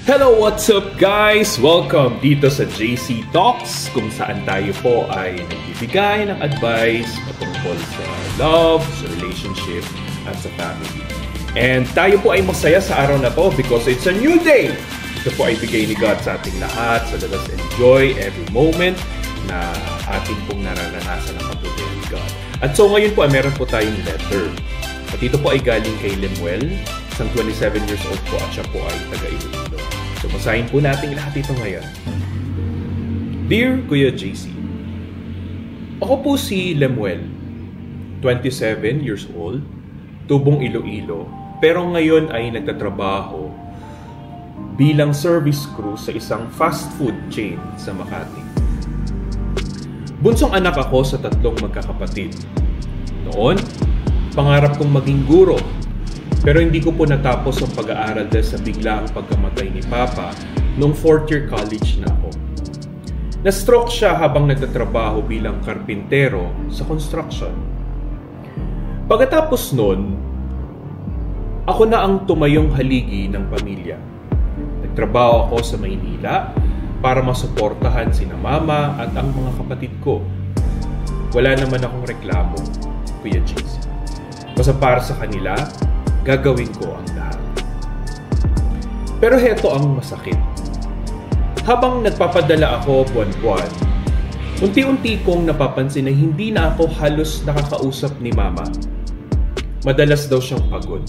Hello, what's up guys? Welcome dito sa JC Talks, kung saan tayo po ay nagbibigay ng advice patungkol sa love, sa relationship, at sa family. And tayo po ay masaya sa araw na to because it's a new day! Ito po ay bigay ni God sa ating lahat, so let us enjoy every moment na ating pong nararanasan ng kabutihan ni God. At so ngayon po ay meron po tayong letter. At ito po ay galing kay Lemuel, isang 27 years old po at siya po ay taga-Iloilo. So, basahin po natin lahat ito ngayon. Dear Kuya JC, ako po si Lemuel, 27 years old, tubong Iloilo, pero ngayon ay nagtatrabaho bilang service crew sa isang fast food chain sa Makati. Bunsong anak ako sa 3 magkakapatid. Noon, pangarap kong maging guro. Pero hindi ko po natapos ang pag-aaral dahil sa biglaang pagkamatay ni Papa noong 4th year college na ako. Na-stroke siya habang nagtatrabaho bilang karpintero sa construction. Pagkatapos noon, ako na ang tumayong haligi ng pamilya. Nagtrabaho ako sa Maynila para masuportahan sina mama at ang mga kapatid ko. Wala naman akong reklamo, Kuya JC. Basta para sa kanila, gagawin ko ang lahat. Pero heto ang masakit. Habang nagpapadala ako buwan-buwan, unti-unti kong napapansin na hindi na ako halos nakakausap ni Mama. Madalas daw siyang pagod.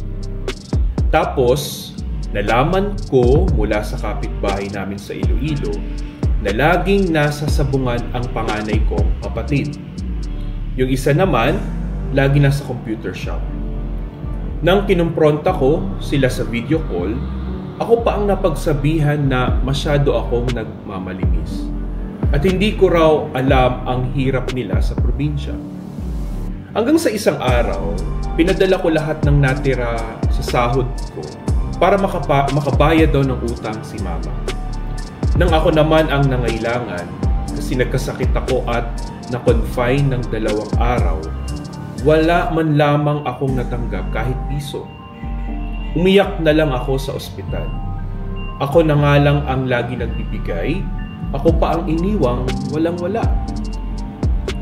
Tapos, nalaman ko mula sa kapitbahay namin sa Iloilo na laging nasa sabungan ang panganay kong kapatid. Yung isa naman, lagi nasa computer shop. Nang kinumpronta ko sila sa video call, ako pa ang napagsabihan na masyado akong nagmamalinis. At hindi ko raw alam ang hirap nila sa probinsya. Hanggang sa isang araw, pinadala ko lahat ng natira sa sahod ko para makabayad daw ng utang si Mama. Nang ako naman ang nangailangan kasi nagkasakit ako at na-confine ng 2 araw, wala man lamang akong natanggap kahit piso. Umiyak na lang ako sa ospital. Ako na nga lang ang lagi nagbibigay, ako pa ang iniwang walang-wala.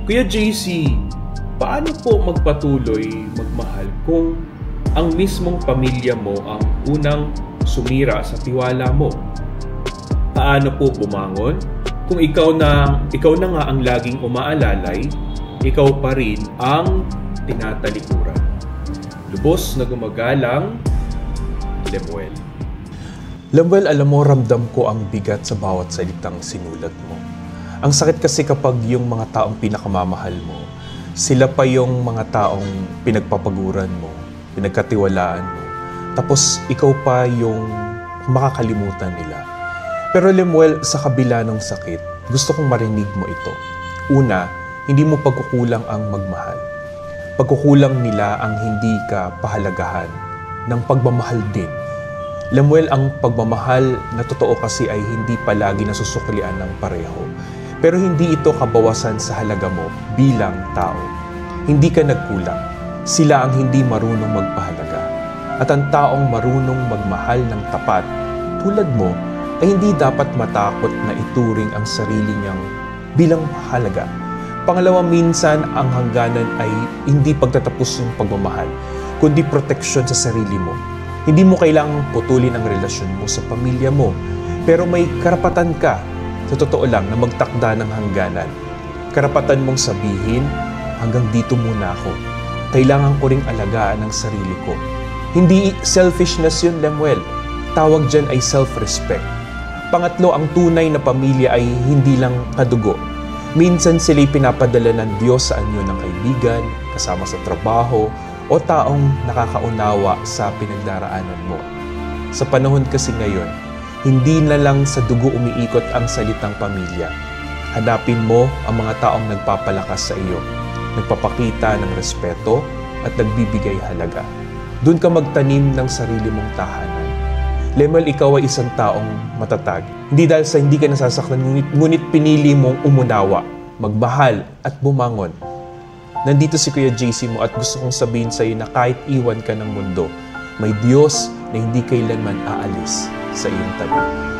Kuya JC, paano po magpatuloy magmahal kung ang mismong pamilya mo ang unang sumira sa tiwala mo? Paano po bumangon kung ikaw na nga ang laging umaalalay, ikaw pa rin ang tinatalikuran? Lubos na gumagalang, Lemuel. Lemuel, alam mo, ramdam ko ang bigat sa bawat salitang sinulat mo. Ang sakit kasi kapag yung mga taong pinakamamahal mo, sila pa yung mga taong pinagpapaguran mo, pinagkatiwalaan mo, tapos ikaw pa yung makakalimutan nila. Pero Lemuel, sa kabila ng sakit, gusto kong marinig mo ito. Una, hindi mo pagkukulang ang magmahal. Pagkukulang nila ang hindi ka pahalagahan ng pagmamahal din. Lemuel, ang pagmamahal na totoo kasi ay hindi palagi nasusuklian ng pareho. Pero hindi ito kabawasan sa halaga mo bilang tao. Hindi ka nagkulang. Sila ang hindi marunong magpahalaga. At ang taong marunong magmahal ng tapat, tulad mo, ay hindi dapat matakot na ituring ang sarili niyang bilang halaga. Pangalawa, minsan ang hangganan ay hindi pagtatapos ng pagmamahal, kundi proteksyon sa sarili mo. Hindi mo kailangang putulin ang relasyon mo sa pamilya mo, pero may karapatan ka, sa totoo lang, na magtakda ng hangganan. Karapatan mong sabihin, hanggang dito muna ako. Kailangan ko ring alagaan ang sarili ko. Hindi selfishness yun, Lemuel. Tawag dyan ay self-respect. Pangatlo, ang tunay na pamilya ay hindi lang kadugo. Minsan sila'y pinapadala ng Diyos sa anyo ng kaibigan, kasama sa trabaho, o taong nakakaunawa sa pinagdaraanan mo. Sa panahon kasi ngayon, hindi na lang sa dugo umiikot ang salitang pamilya. Hanapin mo ang mga taong nagpapalakas sa iyo, nagpapakita ng respeto at nagbibigay halaga. Doon ka magtanim ng sarili mong tahanan. Lemuel, ikaw ay isang taong matatag. Hindi dahil sa hindi ka nasasaktan, ngunit pinili mong umunawa, magmahal at bumangon. Nandito si Kuya JC mo at gusto kong sabihin sa iyo na kahit iwan ka ng mundo, may Diyos na hindi kailanman aalis sa iyong tabi.